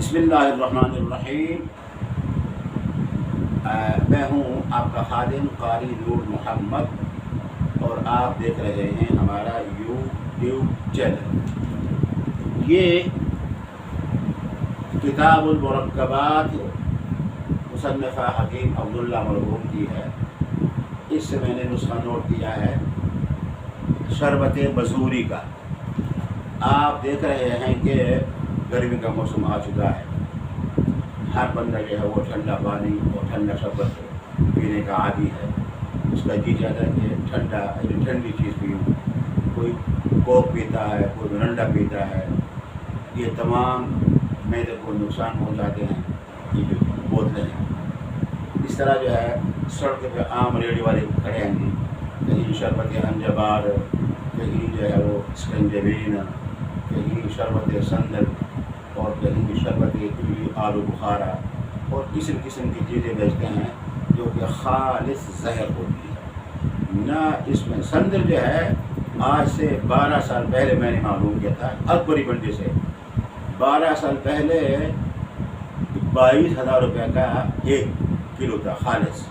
بسم اللہ الرحمن الرحیم۔ میں ہوں آپ کا خادم قاری نور محمد اور آپ دیکھ رہے ہیں ہمارا یوٹیوب چینل۔ یہ کتاب المرکبات مصنفہ حکیم عبداللہ مرحوم کی ہے۔ اس سے میں نے نسخہ نوٹ کیا ہے شربت بزوری کا۔ آپ دیکھ رہے ہیں کہ گرمی کا موسم آ چکا ہے، ہر بندہ جو ہے وہ ٹھنڈا پانی اور ٹھنڈا شربت پینے کا عادی ہے۔ اس کا جی چاہتا ہے کہ ٹھنڈی چیز پیوں، کوئی کوک پیتا ہے، کوئی مرنڈا پیتا ہے۔ یہ تمام معدے کو نقصان پہنچاتے ہیں یہ جو بوتلیں ہیں۔ اس طرح جو ہے سڑک پہ عام ریڑھی والے کھڑے ہیں گے، کہیں شربت انجبار، کہیں جو ہے وہ اسکنجبین، کہیں شربت سندل اور کہیں شربت آلو بخارا اور قسم قسم کی چیزیں بیچتے ہیں جو کہ خالص زہر ہوتی ہے۔ نہ اس میں سندل جو ہے آج سے 12 سال پہلے میں نے معلوم کیا تھا، اکبری منڈی سے 12 سال پہلے 22,000 روپے کا 1 کلو تھا خالص۔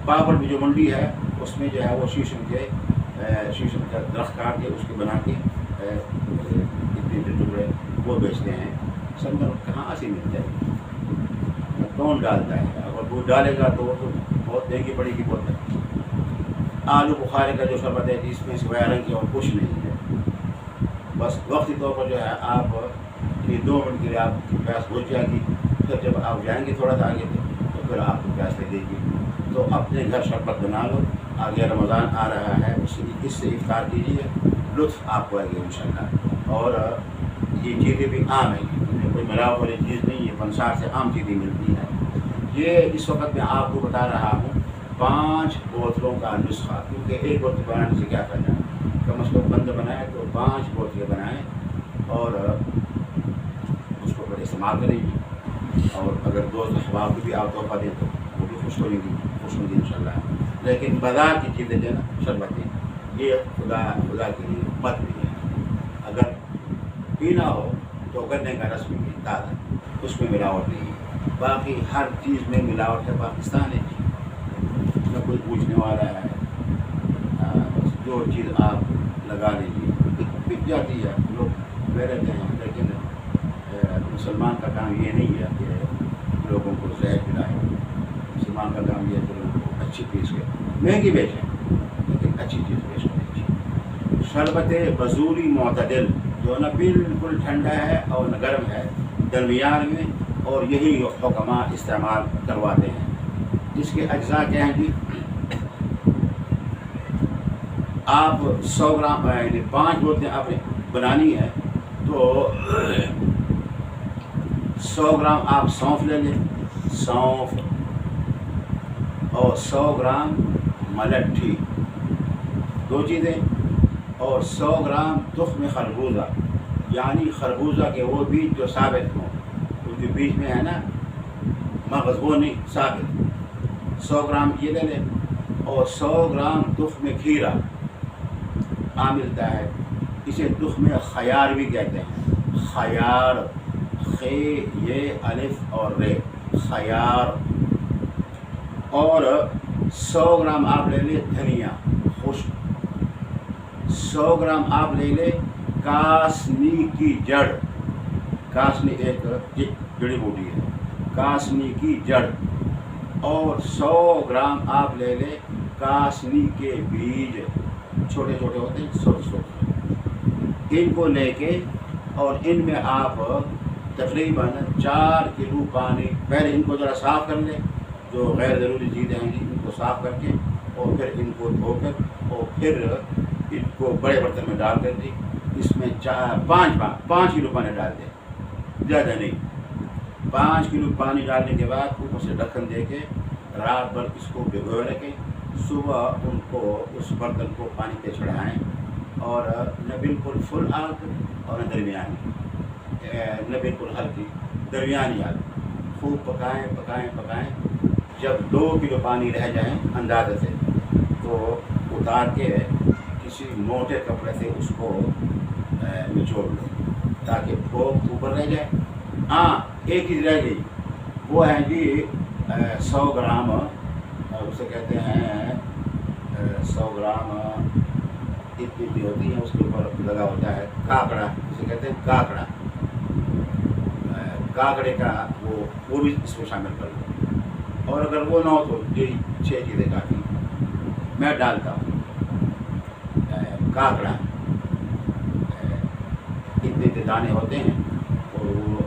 پاپڑ کی جو منڈی ہے اس میں جو ہے وہ شیشم کا درخت کاٹ کے اس کے بنا کے اتنے ٹکڑے وہ بیچتے ہیں۔ سندل کہاں سے مل جائے گی؟ کون ڈالتا ہے؟ اگر کوئی ڈالے گا تو وہ تو بہت مہنگی پڑے گی بوتل۔ آلو بخارے کا جو شربت ہے اس میں سوائے رنگ کی اور کچھ نہیں ہے، بس وقتی طور پر جو ہے آپ 2 منٹ کے لیے آپ کی پیاس بجھ جائے گی، پھر جب آپ جائیں گے تھوڑا سا آگے تو پھر آپ کو پیاس لگے گی۔ تو اپنے گھر شربت بنا لو، آگے رمضان آ رہا ہے، اس سے افطار کیجیے، لطف آپ کو آئے گا انشاءاللہ۔ اور یہ چیزیں بھی عام ہیں، کوئی ملاوٹ والی چیز نہیں ہے، پنسار سے عام چیزیں ملتی ہیں۔ یہ اس وقت میں آپ کو بتا رہا ہوں 5 بوتلوں کا نسخہ، کیونکہ ایک بوتل بنانے سے کیا فائدہ ہے، کم از کم بند بنائیں تو 5 بوتلیں بنائیں اور اس کو پھر استعمال کریں گی۔ اور اگر دوست احباب کو بھی آپ تحفہ دیں تو وہ بھی خوش ہویں گی انشاءاللہ۔ لیکن بازار کی چیزیں جو ہے نا شربتیں، یہ خدا کے لیے مت بھی ہے۔ اگر پینا ہو تو گنے کا رس بھی تازہ، اس میں ملاوٹ نہیں ہے۔ باقی ہر چیز میں ملاوٹ ہے، پاکستان ہے، نہ کوئی پوچھنے والا ہے۔ بس جو چیز آپ لگا لیجیے بک جاتی ہے، لوگ لے رہتے ہیں۔ لیکن مسلمان کا کام یہ نہیں ہے کہ لوگوں کو زہر پلائے۔ مسلمان کا کام یہ ہے کہ لوگوں کو اچھی چیز کے مہنگی بیچیں لیکن اچھی چیز بیچ کریں۔ شربت بزوری معتدل جو نہ بالکل ٹھنڈا ہے اور نہ گرم ہے، درمیان میں، اور یہی حکماء استعمال کرواتے ہیں۔ اس کے اجزاء کیا ہیں جی؟ آپ 100 گرام یعنی 5 بوتلیں آپ نے بنانی ہے تو 100 گرام آپ سونف لے لیں، سونف، اور 100 گرام ملٹھی، 2 چیزیں، اور 100 گرام تخم خربوزہ، یعنی خربوزہ کے وہ بیج جو ثابت ہوں، ان کے بیچ میں ہے نا مغز، وہ نہیں ثابت، 100 گرام یہ لے لیں۔ اور 100 گرام تخم کھیرا عام ملتا ہے، اسے تخم خیار بھی کہتے ہیں، خیار، خے یہ الف اور رے، خیار۔ اور 100 گرام آپ لے لیں دھنیا خشک، 100 گرام آپ لے لیں کاسنی کی جڑ، کاسنی ایک جڑی بوٹی ہے، کاسنی کی جڑ، اور 100 گرام آپ لے لیں کاسنی کے بیج، چھوٹے چھوٹے ہوتے ہیں، چھوٹے چھوٹے، ان کو لے کے اور ان میں آپ تقریباً 4 کلو پانی، پہلے ان کو ذرا صاف کر لیں، جو غیر ضروری چیزیں ہیں ان کو صاف کر کے، اور پھر ان کو دھو کر، اور پھر ان کو بڑے برتن میں ڈال کر دی، اس میں 5 کلو پانی ڈال دیں، زیادہ نہیں۔ 5 کلو پانی ڈالنے کے بعد اوپر سے ڈھکن دے کے رات بھر اس کو بھگوئے رکھیں، صبح ان کو اس برتن کو پانی پہ چڑھائیں، اور نہ بالکل فل آگ اور نہ درمیانی، نہ بالکل ہلکی، درمیانی آگ، خوب پکائیں پکائیں پکائیں۔ جب 2 کلو پانی رہ جائیں اندازے سے تو اتار کے کسی موٹے کپڑے سے اس کو نچوڑ لیں تاکہ بھوک اوپر رہ جائے ہاں ایک چیز رہ گئی، وہ ہے جی 100 گرام اسے کہتے ہیں 100 گرام اتنی ہوتی ہیں، اس کے اوپر لگا ہوتا ہے کاکڑا، اسے کہتے ہیں کاکڑا، کاکڑے کا وہ بھی اس میں شامل کر لو، اور اگر وہ نہ ہو تو یہی 6 چیزیں کافی میں ڈالتا ہوں۔ کاکڑا اتنے دانے ہوتے ہیں اور وہ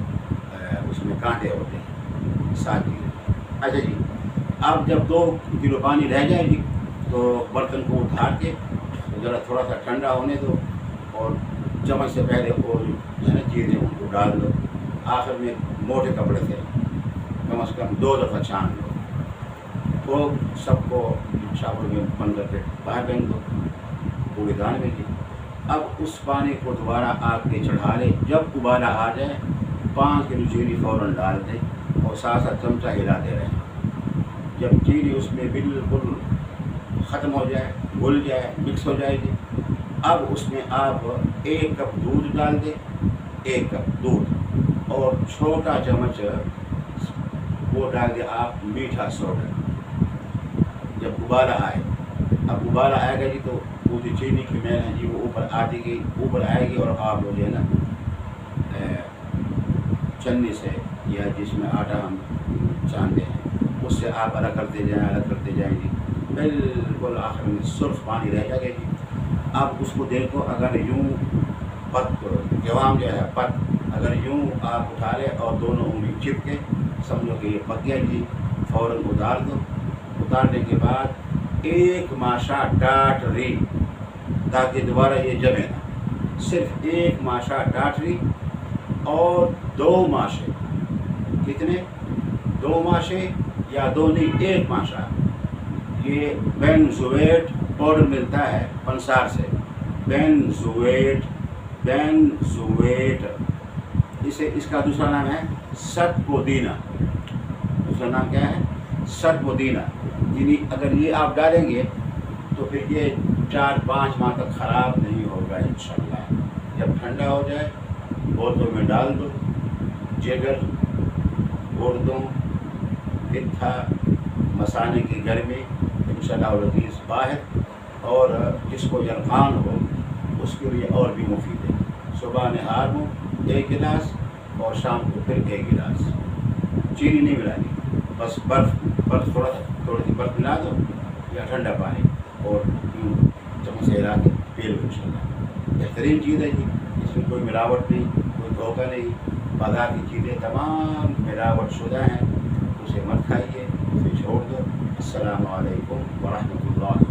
اس میں کانٹے ہوتے ہیں 7 چیزیں۔ اچھا جی، اب جب 2 کلو پانی رہ جائے گی تو برتن کو اٹھا کے ذرا تھوڑا سا ٹھنڈا ہونے دو، اور چمچ سے پہلے اور جو ہے نا چیزیں ان کو ڈال دو، آخر میں موٹے کپڑے سے کم از کم 2 دفعہ چھان لو، تو سب کو شاور میں بند کر کے باہر پھینک دو پورے دان میں کی۔ اب اس پانی کو دوبارہ آگ پہ چڑھا لے، جب ابالا آ جائے 5 کلو چینی فوراً ڈال دیں اور ساتھ ساتھ چمچہ ہلاتے رہیں، جب چینی اس میں بالکل ختم ہو جائے، گھل جائے، مکس ہو جائے گی، اب اس میں آپ 1 کپ دودھ ڈال دیں، 1 کپ دودھ، اور چھوٹا چمچ وہ ڈال دیں آپ میٹھا سوڈا۔ جب ابالا آئے، اب ابالا آئے گا جی تو وہ جو چینی کی میل ہے جی وہ اوپر آئے گی، اور آپ جو ہے نا چنی سے یا جس میں آٹا ہم چاندتے ہیں اس سے آپ الگ کرتے جائیں گی، بالکل آخر میں صرف پانی رہ جائے گا جی۔ آپ اس کو دیکھو، اگر یوں جوام جو ہے اگر یوں آپ اٹھا لیں اور دونوں انگلی چپ کے سمجھو کہ یہ پک گیا جی، فوراً اتار دو۔ اتارنے کے بعد 1 ماشا ٹاٹری، تاکہ دوبارہ یہ جمے نہ، صرف 1 ماشا ٹاٹری اور 2 ماشے، کتنے؟ 2 ماشے یا 2 نہیں 1 ماشا، یہ بینزویٹ پاؤڈر ملتا ہے پنسار سے، بینزویٹ اس کا دوسرا نام ہے ست پودینہ، دوسرا نام کیا ہے؟ ست پودینہ، یعنی اگر یہ آپ ڈالیں گے تو پھر یہ 4-5 ماہ تک خراب نہیں ہوگا انشاءاللہ۔ جب ٹھنڈا ہو جائے بوتلوں میں ڈال دو، جگر، اردوں، پتھا، مسانے کی گرمی انشاءاللہ لذیذ باہر، اور جس کو یرقان ہو اس کے لیے اور بھی مفید ہے۔ صبح نہار میں 1 گلاس اور شام کو پھر 1 گلاس، چینی نہیں ملانی، بس برف تھوڑی سی برف ملا دو یا ٹھنڈا پانی، اور چمچ سے ہلا کے پی لو انشاءاللہ۔ بہترین چیز ہے جی، اس میں کوئی ملاوٹ نہیں، کوئی دھوکہ نہیں، بازار کی چیزیں تمام ملاوٹ شدہ ہیں، اسے مت کھائیے، اسے چھوڑ دو۔ السلام علیکم ورحمۃ اللہ۔